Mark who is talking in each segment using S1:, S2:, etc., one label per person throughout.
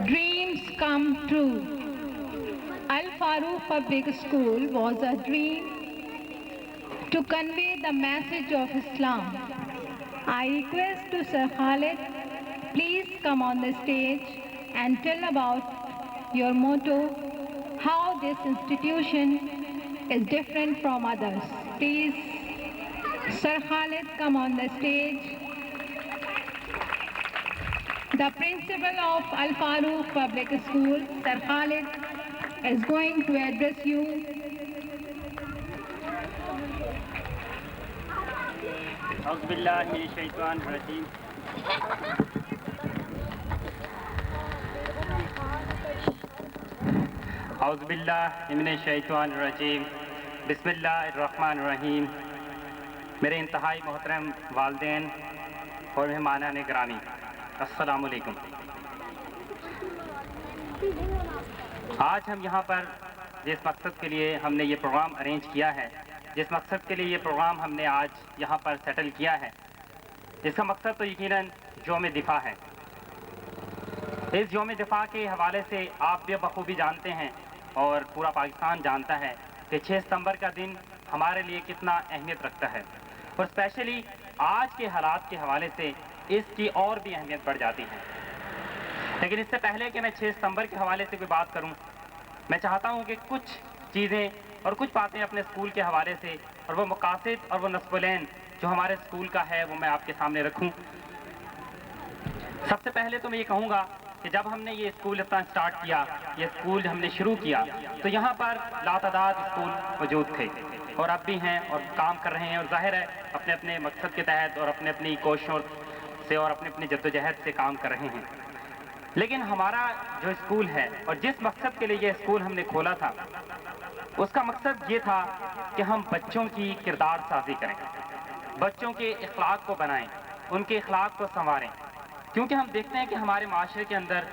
S1: Dreams come true. Al Farooq Public School was a dream to convey the message of Islam. I request to Sir Khalid, please come on the stage and tell about your motto, how this institution is different from others. Please, Sir Khalid, come on the stage. The principal of Al Farooq Public School, Sir Khalid, is going to address you.
S2: أعوذ بالله من الشيطان الرجيم. أعوذ بالله من الشیطان الرجیم. بسم اللہ الرحمن الرحیم. میرے انتہائی محترم والدین اور مہمانان گرامی، السلام علیکم. آج ہم یہاں پر جس مقصد کے لیے ہم نے یہ پروگرام ارینج کیا ہے، جس مقصد کے لیے یہ پروگرام ہم نے آج یہاں پر سیٹل کیا ہے، اس کا مقصد تو یقیناً یوم دفاع ہے. اس یوم دفاع کے حوالے سے آپ بھی بخوبی جانتے ہیں اور پورا پاکستان جانتا ہے کہ 6 ستمبر کا دن ہمارے لیے کتنا اہمیت رکھتا ہے، اور اسپیشلی آج کے حالات کے حوالے سے اس کی اور بھی اہمیت بڑھ جاتی ہے. لیکن اس سے پہلے کہ میں 6 ستمبر کے حوالے سے کوئی بات کروں، میں چاہتا ہوں کہ کچھ چیزیں اور کچھ باتیں اپنے اسکول کے حوالے سے اور وہ مقاصد اور وہ نصب العین جو ہمارے اسکول کا ہے وہ میں آپ کے سامنے رکھوں. سب سے پہلے تو میں یہ کہوں گا کہ جب ہم نے یہ اسکول اپنا سٹارٹ کیا، یہ اسکول ہم نے شروع کیا، تو یہاں پر لاتعداد اسکول موجود تھے اور اب بھی ہیں اور کام کر رہے ہیں، اور ظاہر ہے اپنے اپنے مقصد کے تحت اور اپنے اپنی کوششوں سے اور اپنے اپنی جدوجہد سے کام کر رہے ہیں. لیکن ہمارا جو اسکول ہے اور جس مقصد کے لیے یہ اسکول ہم نے کھولا تھا، اس کا مقصد یہ تھا کہ ہم بچوں کی کردار سازی کریں، بچوں کے اخلاق کو بنائیں، ان کے اخلاق کو سنواریں. کیونکہ ہم دیکھتے ہیں کہ ہمارے معاشرے کے اندر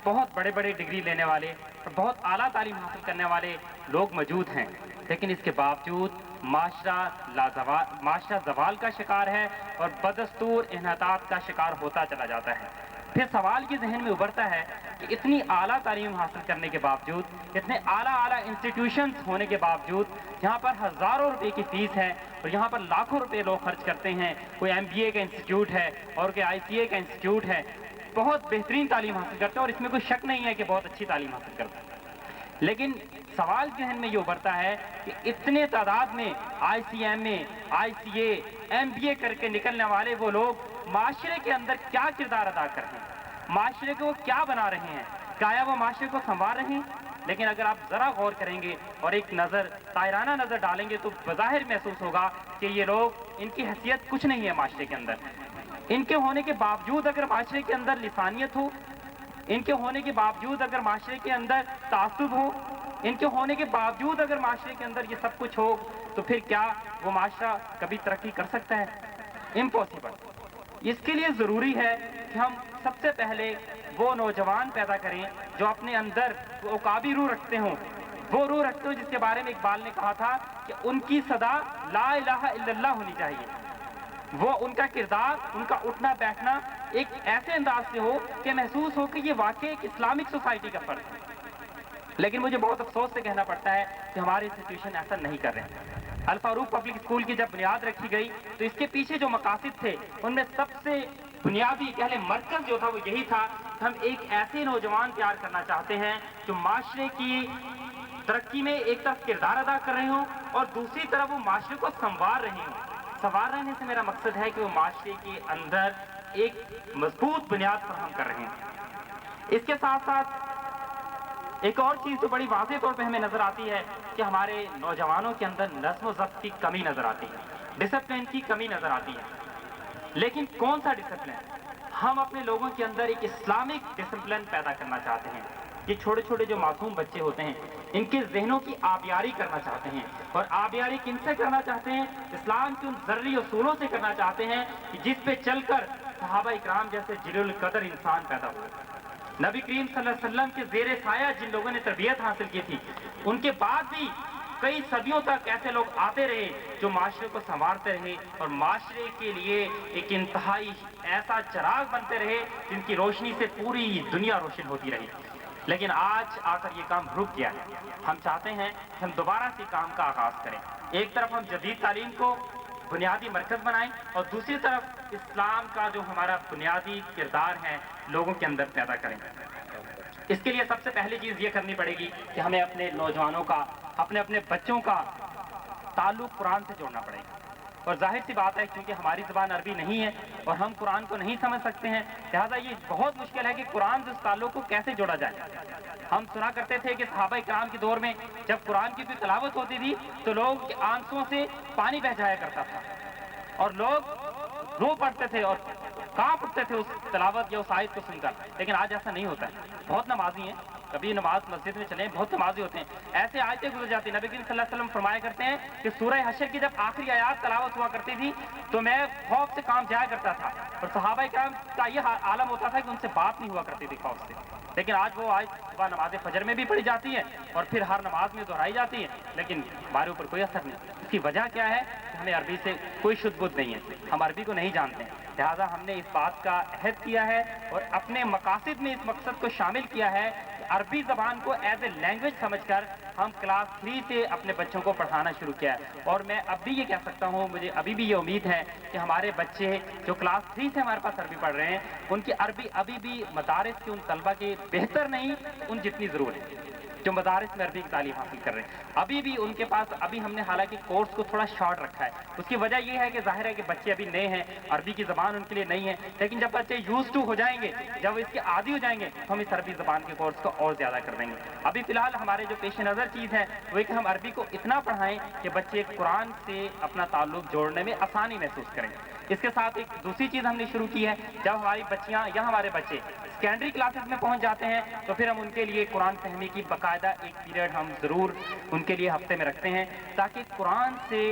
S2: بہت بڑے بڑے ڈگری لینے والے اور بہت اعلیٰ تعلیم حاصل کرنے والے لوگ موجود ہیں، لیکن اس کے باوجود معاشرہ زوال کا شکار ہے اور بدستور انحطاط کا شکار ہوتا چلا جاتا ہے. پھر سوال یہ ذہن میں ابھرتا ہے کہ اتنی اعلیٰ تعلیم حاصل کرنے کے باوجود، اتنے اعلیٰ انسٹیٹیوشنز ہونے کے باوجود، یہاں پر ہزاروں روپے کی فیس ہے اور یہاں پر لاکھوں روپے لوگ خرچ کرتے ہیں. کوئی MBA کا انسٹیٹیوٹ ہے اور کوئی ICA کا انسٹیٹیوٹ ہے، بہت بہترین تعلیم حاصل کرتے ہیں اور اس میں کوئی شک نہیں ہے کہ بہت اچھی تعلیم حاصل کرتے ہیں. لیکن سوال ذہن میں یہ ابھرتا ہے کہ اتنے تعداد میں ICMA، ICA، MBA کر کے نکلنے والے وہ لوگ معاشرے کے اندر کیا کردار ادا کر رہے ہیں، معاشرے کو کیا بنا رہے ہیں، کیا وہ معاشرے کو سنوار رہے ہیں؟ لیکن اگر آپ ذرا غور کریں گے اور ایک نظر طائرانہ نظر ڈالیں گے تو بظاہر محسوس ہوگا کہ یہ لوگ، ان کی حیثیت کچھ نہیں ہے معاشرے کے اندر. ان کے ہونے کے باوجود اگر معاشرے کے اندر لسانیت ہو، ان کے ہونے کے باوجود اگر معاشرے کے اندر تعصب ہو، ان کے ہونے کے باوجود اگر معاشرے کے اندر یہ سب کچھ ہو، تو پھر کیا وہ معاشرہ کبھی ترقی کر سکتا ہے؟ امپاسبل. اس کے لیے ضروری ہے کہ ہم سب سے پہلے وہ نوجوان پیدا کریں جو اپنے اندر عقابی روح رکھتے ہوں، وہ روح رکھتے ہوں جس کے بارے میں اقبال نے کہا تھا کہ ان کی صدا لا الہ الا اللہ ہونی چاہیے. وہ ان کا کردار، ان کا اٹھنا بیٹھنا ایک ایسے انداز سے ہو کہ محسوس ہو کہ یہ واقعی ایک اسلامک سوسائٹی کا فرد ہے. لیکن مجھے بہت افسوس سے کہنا پڑتا ہے کہ ہمارے انسٹیٹیوشن ایسا نہیں کر رہے ہیں. الفاروق پبلک اسکول کی جب بنیاد رکھی گئی تو اس کے پیچھے جو مقاصد تھے ان میں سب سے بنیادی پہلے مرکز جو تھا وہ یہی تھا کہ ہم ایک ایسے نوجوان تیار کرنا چاہتے ہیں جو معاشرے کی ترقی میں ایک طرف کردار ادا کر رہے ہوں اور دوسری طرف وہ معاشرے کو سنوار رہے ہوں. سنوار رہنے سے میرا مقصد ہے کہ وہ معاشرے کے اندر ایک مضبوط بنیاد فراہم کر رہے ہیں. اس کے ساتھ ساتھ ایک اور چیز جو بڑی واضح طور پہ ہمیں نظر آتی ہے کہ ہمارے نوجوانوں کے اندر نظم و ضبط کی کمی نظر آتی ہے، ڈسپلن کی کمی نظر آتی ہے. لیکن کون سا ڈسپلن؟ ہم اپنے لوگوں کے اندر ایک اسلامک ڈسپلن پیدا کرنا چاہتے ہیں. یہ چھوٹے چھوٹے جو معصوم بچے ہوتے ہیں ان کے ذہنوں کی آبیاری کرنا چاہتے ہیں، اور آبیاری کن سے کرنا چاہتے ہیں؟ اسلام کے ان ذرعی اصولوں سے کرنا چاہتے ہیں کہ جس پہ چل کر صحابہ اکرام جیسے جلیل القدر انسان پیدا ہوئے. نبی کریم صلی اللہ علیہ وسلم کے زیر سایہ جن لوگوں نے تربیت حاصل کی تھی، ان کے بعد بھی کئی صدیوں تک ایسے لوگ آتے رہے جو معاشرے کو سنوارتے رہے اور معاشرے کے لیے ایک انتہائی ایسا چراغ بنتے رہے جن کی روشنی سے پوری دنیا روشن ہوتی رہی. لیکن آج آ کر یہ کام رک گیا ہے. ہم چاہتے ہیں کہ ہم دوبارہ سے کام کا آغاز کریں. ایک طرف ہم جدید تعلیم کو بنیادی مرکز بنائیں اور دوسری طرف اسلام کا جو ہمارا بنیادی کردار ہے لوگوں کے اندر پیدا کریں. اس کے لیے سب سے پہلی چیز یہ کرنی پڑے گی کہ ہمیں اپنے نوجوانوں کا، اپنے بچوں کا تعلق قرآن سے جوڑنا پڑے گا. اور ظاہر سی بات ہے کیونکہ ہماری زبان عربی نہیں ہے اور ہم قرآن کو نہیں سمجھ سکتے ہیں، لہٰذا یہ بہت مشکل ہے کہ قرآن سے اس تعلق کو کیسے جوڑا جائے. ہم سنا کرتے تھے کہ صحابہ کرام کے دور میں جب قرآن کی کوئی تلاوت ہوتی تھی تو لوگ کے آنسوؤں سے پانی بہہ جایا کرتا تھا اور لوگ رو پڑتے تھے اور کانپ اٹھتے تھے اس تلاوت یا اس آیت کو سن کر. لیکن آج ایسا نہیں ہوتا ہے. بہت نمازی ہیں، کبھی نماز مسجد میں چلیں، بہت نمازی ہوتے ہیں، ایسے آیتیں گزر جاتی ہیں. نبی کریم صلی اللہ علیہ وسلم فرمایا کرتے ہیں کہ سورہ حشر کی جب آخری آیات تلاوت ہوا کرتی تھی تو میں خوف سے کام جایا کرتا تھا اور صحابہ کرام کا یہ عالم ہوتا تھا کہ ان سے بات نہیں ہوا کرتی تھی خوف سے. لیکن آج وہ آیت صبح نماز فجر میں بھی پڑھی جاتی ہے اور پھر ہر نماز میں دہرائی جاتی ہے، لیکن ہمارے اوپر کوئی اثر نہیں. اس کی وجہ کیا ہے کہ ہمیں عربی سے کوئی شدھ بدھ نہیں ہے، ہم عربی کو نہیں جانتے ہیں. لہٰذا ہم نے اس بات کا عہد کیا ہے اور اپنے مقاصد میں اس مقصد کو شامل کیا ہے کہ عربی زبان کو ایز اے لینگویج سمجھ کر ہم کلاس 3 سے اپنے بچوں کو پڑھانا شروع کیا ہے. اور میں اب بھی یہ کہہ سکتا ہوں، مجھے ابھی بھی یہ امید ہے کہ ہمارے بچے جو کلاس 3 سے ہمارے پاس عربی پڑھ رہے ہیں ان کی عربی ابھی بھی مدارس کے ان طلبہ کے بہتر نہیں ان جتنی ضرور ہے جو مدارس میں عربی کی تعلیم حاصل کر رہے ہیں. ابھی بھی ان کے پاس ابھی ہم نے حالانکہ کورس کو تھوڑا شارٹ رکھا ہے. اس کی وجہ یہ ہے کہ ظاہر ہے کہ بچے ابھی نئے ہیں، عربی کی زبان ان کے لیے نئی ہے، لیکن جب بچے یوز ٹو ہو جائیں گے، جب اس کے عادی ہو جائیں گے تو ہم اس عربی زبان کے کورس کو اور زیادہ کر دیں گے. ابھی فی الحال ہمارے جو پیش نظر چیز ہے وہ کہ ہم عربی کو اتنا پڑھائیں کہ بچے قرآن سے اپنا تعلق جوڑنے میں آسانی محسوس کریں. اس کے ساتھ ایک دوسری چیز ہم نے شروع کی ہے، جب ہماری بچیاں یا ہمارے بچے سیکنڈری کلاسز میں پہنچ جاتے ہیں تو پھر ہم ان کے لیے قرآن فہمی کی باقاعدہ ایک پیریڈ ہم ضرور ان کے لیے ہفتے میں رکھتے ہیں تاکہ قرآن سے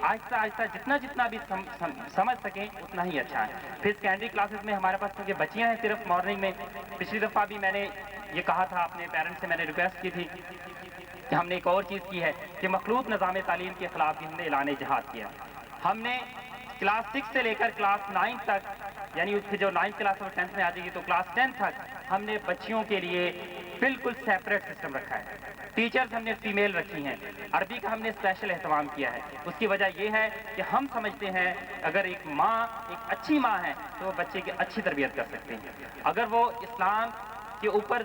S2: آہستہ آہستہ جتنا بھی سمجھ سکیں اتنا ہی اچھا ہے. پھر سیکنڈری کلاسز میں ہمارے پاس کیونکہ بچیاں ہیں صرف مارننگ میں، پچھلی دفعہ بھی میں نے یہ کہا تھا اپنے پیرنٹس سے، میں نے ریکویسٹ کی تھی کہ ہم نے ایک اور چیز کی ہے کہ مخلوط نظام تعلیم کے خلاف بھی ہم نے اعلان جہاد کیا. ہم نے کلاس 6 سے لے کر کلاس 9 تک، یعنی جو 9th کلاس اور 10th میں آ جائے گی تو کلاس 10 تک ہم نے بچیوں کے لیے بالکل سیپریٹ سسٹم رکھا ہے. ٹیچرز ہم نے فیمیل رکھی ہیں، عربی کا ہم نے اسپیشل اہتمام کیا ہے. اس کی وجہ یہ ہے کہ ہم سمجھتے ہیں اگر ایک ماں ایک اچھی ماں ہے تو وہ بچے کی اچھی تربیت کر سکتے ہیں. اگر وہ اسلام کے اوپر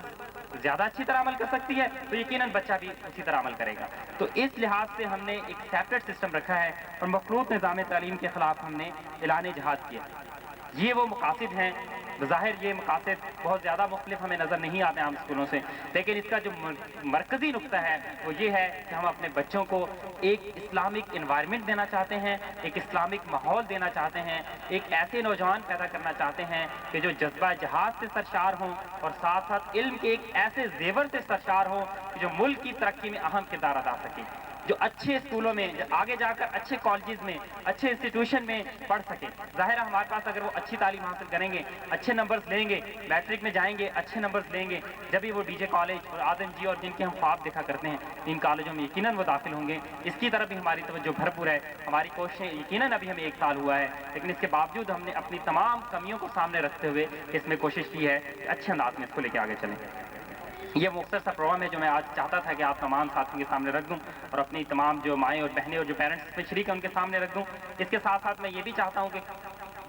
S2: زیادہ اچھی طرح عمل کر سکتی ہے تو یقیناً بچہ بھی اسی طرح عمل کرے گا. تو اس لحاظ سے ہم نے ایک سیپریٹ سسٹم رکھا ہے اور مخلوط نظام تعلیم کے خلاف ہم نے اعلان جہاد کیا. یہ وہ مقاصد ہیں، بظاہر یہ مقاصد بہت زیادہ مختلف ہمیں نظر نہیں آتے عام اسکولوں سے، لیکن اس کا جو مرکزی نقطہ ہے وہ یہ ہے کہ ہم اپنے بچوں کو ایک اسلامک انوائرمنٹ دینا چاہتے ہیں، ایک اسلامک ماحول دینا چاہتے ہیں، ایک ایسے نوجوان پیدا کرنا چاہتے ہیں کہ جو جذبہ جہاد سے سرشار ہوں اور ساتھ ساتھ علم کے ایک ایسے زیور سے سرشار ہوں کہ جو ملک کی ترقی میں اہم کردار ادا سکیں، جو اچھے اسکولوں میں آگے جا کر اچھے کالجز میں اچھے انسٹیٹیوشن میں پڑھ سکیں. ظاہر ہے ہمارے پاس اگر وہ اچھی تعلیم حاصل کریں گے، اچھے نمبرز لیں گے، میٹرک میں جائیں گے اچھے نمبرز لیں گے، جبھی وہ ڈی جے کالج اور آدم جی اور جن کے ہم خواب دیکھا کرتے ہیں ان کالجوں میں یقیناً وہ داخل ہوں گے. اس کی طرف بھی ہماری توجہ بھرپور ہے. ہماری کوششیں یقیناً ابھی ہمیں 1 سال ہوا ہے لیکن اس کے باوجود ہم نے اپنی تمام کمیوں کو سامنے رکھتے ہوئے اس میں کوشش کی ہے کہ اچھے انداز میں اس کو لے کے آگے چلیں. یہ مختصر سا پروگرام ہے جو میں آج چاہتا تھا کہ آپ تمام ساتھیوں کے سامنے رکھ دوں اور اپنی تمام جو مائیں اور بہنیں اور جو پیرنٹس اس میں شریک ہیں ان کے سامنے رکھ دوں. اس کے ساتھ ساتھ میں یہ بھی چاہتا ہوں کہ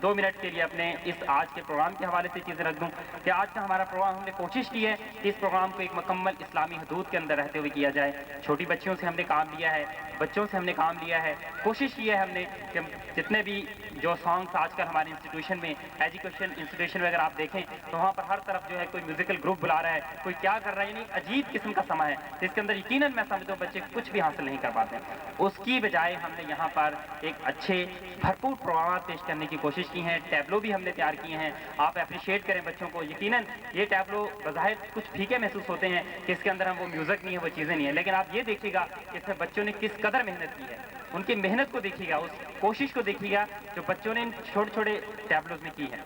S2: 2 منٹ کے لیے اپنے اس آج کے پروگرام کے حوالے سے چیزیں رکھ دوں کہ آج کا ہمارا پروگرام ہم نے کوشش کی ہے کہ اس پروگرام کو ایک مکمل اسلامی حدود کے اندر رہتے ہوئے کیا جائے. چھوٹی بچیوں سے ہم نے کام لیا ہے، بچوں سے ہم نے کام لیا ہے، کوشش کی ہے ہم نے کہ جتنے بھی جو سانگس آج کل ہمارے انسٹیٹیوشن میں ایجوکیشن انسٹیٹیوشن میں اگر آپ دیکھیں تو وہاں پر ہر طرف جو ہے کوئی میوزیکل گروپ بلا رہا ہے، کوئی کیا کر رہا ہے، یعنی عجیب قسم کا سما ہے جس کے اندر یقیناً میں سمجھتا ہوں بچے کچھ بھی حاصل نہیں کر پاتے. اس کی بجائے ہم نے یہاں پر ایک اچھے بھرپور پروگرامات پیش کرنے کی کوشش کی ہیں. ٹیبلو بھی ہم نے تیار کیے ہیں، آپ اپریشیٹ کریں بچوں کو. یقیناً یہ ٹیبلو بظاہر کچھ پھیکے محسوس ہوتے ہیں کہ اس کے اندر ہم وہ میوزک نہیں ہے، وہ چیزیں نہیں ہیں، لیکن آپ یہ دیکھیے گا کہ اس میں بچوں نے کس قدر محنت کی ہے. ان کی محنت کو دیکھیے گا، اس کوشش کو دیکھیے گا جو بچوں نے ان چھوٹے چھوٹے ٹیبلوز میں کی ہے.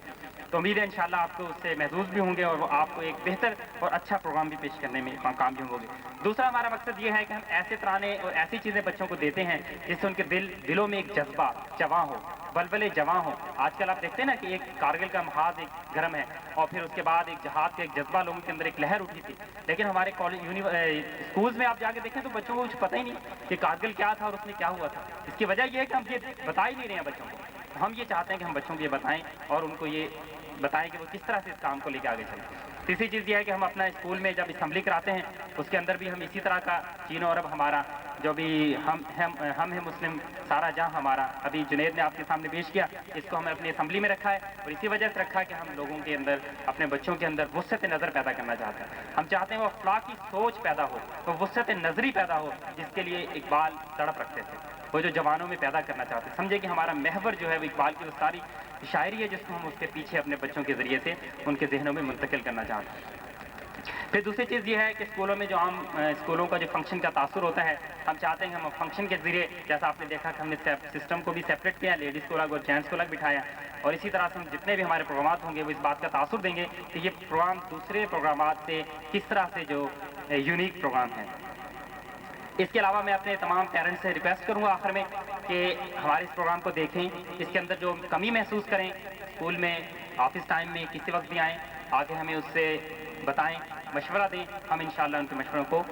S2: تو امید ہے انشاءاللہ آپ کو اس سے محظوظ بھی ہوں گے اور وہ آپ کو ایک بہتر اور اچھا پروگرام بھی پیش کرنے میں کامیاب ہوں گے۔ دوسرا ہمارا مقصد یہ ہے کہ ہم ایسے ترانے اور ایسی چیزیں بچوں کو دیتے ہیں جس سے ان کے دلوں میں ایک جذبہ جواں ہو، بلبلے جواں ہو۔ آج کل آپ دیکھتے ہیں نا کہ ایک کارگل کا محاذ ایک گرم ہے اور پھر اس کے بعد ایک جہاد کا ایک جذبہ لوگوں کے اندر ایک لہر اٹھی تھی، لیکن ہمارے اسکولز میں آپ جا کے دیکھیں تو بچوں کو کچھ پتہ ہی نہیں کہ کارگل کیا تھا اور اس میں کیا ہوا تھا۔ اس کی وجہ یہ ہے کہ ہم یہ بتا ہی نہیں رہے ہیں بچوں کو۔ ہم یہ چاہتے ہیں کہ ہم بچوں کو یہ بتائیں اور ان کو یہ بتائیں کہ وہ کس طرح سے اس کام کو لے کے آگے چلیں۔ تیسری چیز یہ ہے کہ ہم اپنا اسکول میں جب اسمبلی کراتے ہیں اس کے اندر بھی ہم اسی طرح کا چین و عرب ہمارا جو بھی ہم ہیں مسلم سارا جہاں ہمارا ابھی جنید نے آپ کے سامنے پیش کیا، اس کو ہم نے اپنی اسمبلی میں رکھا ہے اور اسی وجہ سے رکھا کہ ہم لوگوں کے اندر اپنے بچوں کے اندر وسعت نظر پیدا کرنا چاہتے ہیں۔ ہم چاہتے ہیں وہ اخلاقی سوچ پیدا ہو، وہ وسعت نظری پیدا ہو جس کے لیے اقبال تڑپ رکھتے تھے، وہ جو جوانوں میں پیدا کرنا چاہتے ہیں۔ سمجھے کہ ہمارا محور جو ہے وہ اقبال کی وہ ساری شاعری ہے جس کو ہم اس کے پیچھے اپنے بچوں کے ذریعے سے ان کے ذہنوں میں منتقل کرنا چاہتے ہیں۔ پھر دوسری چیز یہ ہے کہ اسکولوں میں جو عام اسکولوں کا جو فنکشن کا تاثر ہوتا ہے، ہم چاہتے ہیں کہ ہم فنکشن کے ذریعے جیسا آپ نے دیکھا کہ ہم نے سسٹم کو بھی سیپریٹ کیا، لیڈیز کو الگ اور جینٹس کو الگ بٹھایا، اور اسی طرح سے ہم جتنے بھی ہمارے پروگرامات ہوں گے وہ اس بات کا تاثر دیں گے کہ یہ پروگرام دوسرے پروگرامات سے کس طرح سے جو یونیک پروگرام ہے۔ اس کے علاوہ میں اپنے تمام پیرنٹس سے ریکویسٹ کروں گا آخر میں کہ ہمارے اس پروگرام کو دیکھیں، اس کے اندر جو کمی محسوس کریں اسکول میں آفس ٹائم میں کسی وقت بھی آئیں، آگے ہمیں اس سے بتائیں، مشورہ دیں، ہم انشاءاللہ ان کے مشوروں کو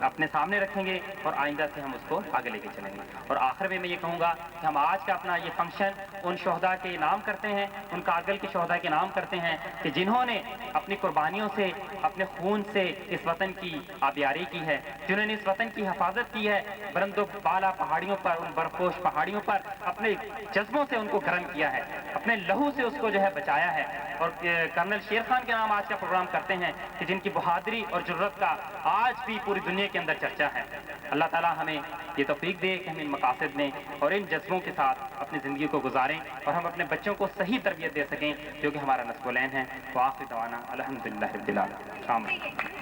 S2: اپنے سامنے رکھیں گے اور آئندہ سے ہم اس کو آگے لے کے چلیں گے۔ اور آخر میں یہ کہوں گا کہ ہم آج کا اپنا یہ فنکشن ان شہداء کے نام کرتے ہیں، ان کارگل کے شہداء کے نام کرتے ہیں کہ جنہوں نے اپنی قربانیوں سے، اپنے خون سے اس وطن کی آبیاری کی ہے، جنہوں نے اس وطن کی حفاظت کی ہے، بلند و بالا پہاڑیوں پر، ان برفپوش پہاڑیوں پر اپنے جذبوں سے ان کو گرم کیا ہے، اپنے لہو سے اس کو جو ہے بچایا ہے۔ اور کرنل شیر خان کے نام آج کا پروگرام کرتے ہیں کہ جن کی بہادری اور جرت کا آج بھی پوری دنیا کے اندر چرچا ہے۔ اللہ تعالیٰ ہمیں یہ توفیق دے کہ ہم ان مقاصد میں اور ان جذبوں کے ساتھ اپنی زندگی کو گزاریں اور ہم اپنے بچوں کو صحیح تربیت دے سکیں جو کہ ہمارا نصب العین ہے۔ وآخر دعوانا الحمدللہ رب العالمین۔